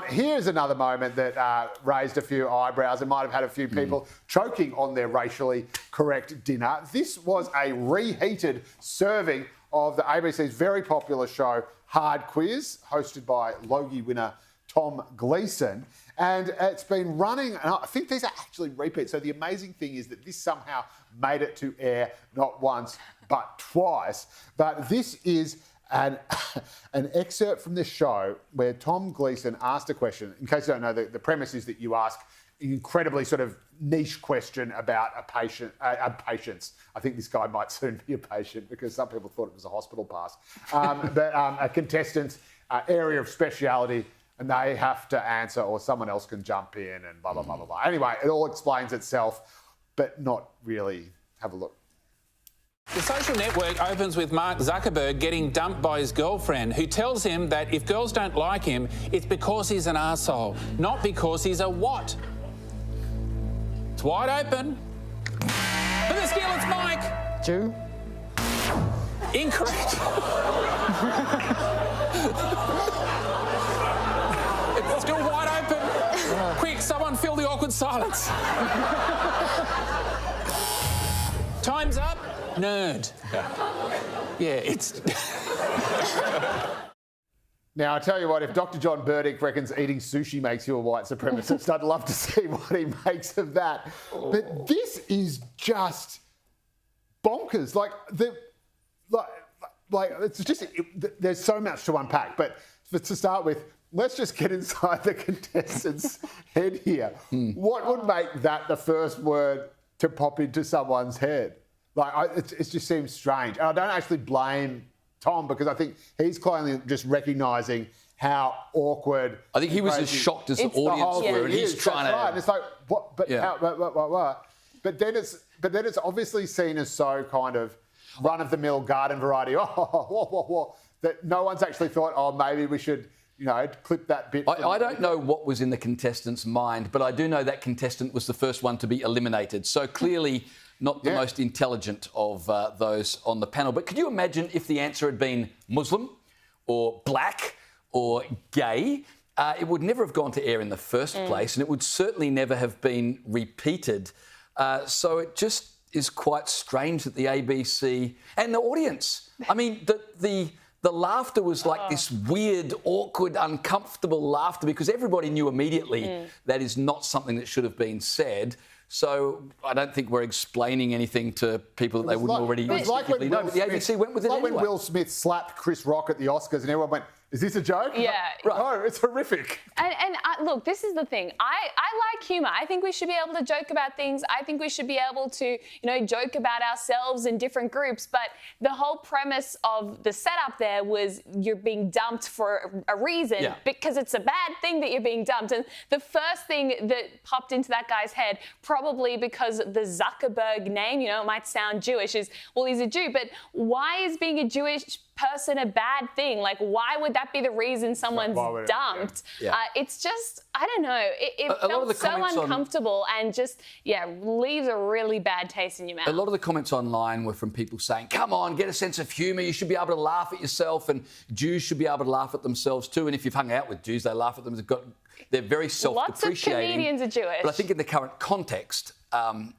Here's another moment that raised a few eyebrows and might have had a few people choking on their racially correct dinner. This was a reheated serving of the ABC's very popular show Hard Quiz, hosted by Logie winner Tom Gleeson. And it's been running, and I think these are actually repeats. So the amazing thing is that this somehow made it to air not once, but twice. But this is an excerpt from the show where Tom Gleeson asked a question. In case you don't know, the premise is that you ask an incredibly sort of niche question about a patient's. I think this guy might soon be a patient because some people thought it was a hospital pass. But a contestant's area of speciality, and they have to answer, or someone else can jump in and blah, blah, blah, blah, blah. Anyway, it all explains itself, but not really. Have a look. The social network opens with Mark Zuckerberg getting dumped by his girlfriend, who tells him that if girls don't like him, it's because he's an arsehole, not because he's a what? It's wide open. For the steal, it's Mike. Jew? Incorrect. It's still wide open. Quick, someone fill the awkward silence. Time's up. Nerd. Yeah, it's... Now, I tell you what, if Dr. John Burdick reckons eating sushi makes you a white supremacist, I'd love to see what he makes of that. But this is just bonkers. It's just, there's so much to unpack. But to start with, let's just get inside the contestant's head here. What would make that the first word to pop into someone's head? It just seems strange. And I don't actually blame Tom, because I think he's clearly just recognising how awkward. I think he was as shocked as the audience were, and he's trying to. Right. And it's like, what? But yeah. What? But then it's obviously seen as so kind of run-of-the-mill garden variety. That no one's actually thought, oh, maybe we should, clip that bit. I don't know what was in the contestant's mind, but I do know that contestant was the first one to be eliminated. So clearly. Not the most intelligent of those on the panel. But could you imagine if the answer had been Muslim or black or gay? It would never have gone to air in the first place, and it would certainly never have been repeated. So it just is quite strange that the ABC and the audience, I mean, the laughter was like this weird, awkward, uncomfortable laughter, because everybody knew immediately that is not something that should have been said. So I don't think we're explaining anything to people that they wouldn't already know. But the ABC went with it anyway. Like when Will Smith slapped Chris Rock at the Oscars and everyone went, is this a joke? Yeah. Right. No, it's horrific. And look, this is the thing. I like humour. I think we should be able to joke about things. I think we should be able to, joke about ourselves in different groups. But the whole premise of the setup there was you're being dumped for a reason, because it's a bad thing that you're being dumped. And the first thing that popped into that guy's head, probably because the Zuckerberg name, it might sound Jewish, is, well, he's a Jew. But why is being a Jewish person a bad thing? Like, why would that be the reason someone's dumped? It's just, I don't know. It felt so uncomfortable and just, leaves a really bad taste in your mouth. A lot of the comments online were from people saying, come on, get a sense of humour. You should be able to laugh at yourself, and Jews should be able to laugh at themselves too. And if you've hung out with Jews, they laugh at them. They're very self-depreciating. Lots of comedians are Jewish. But I think in the current context,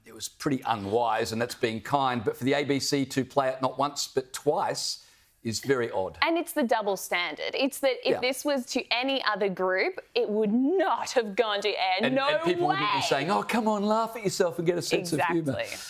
it was pretty unwise, and that's being kind. But for the ABC to play it not once but twice is very odd. And it's the double standard. It's that if this was to any other group, it would not have gone to air. And people wouldn't be saying, oh, come on, laugh at yourself and get a sense of humour.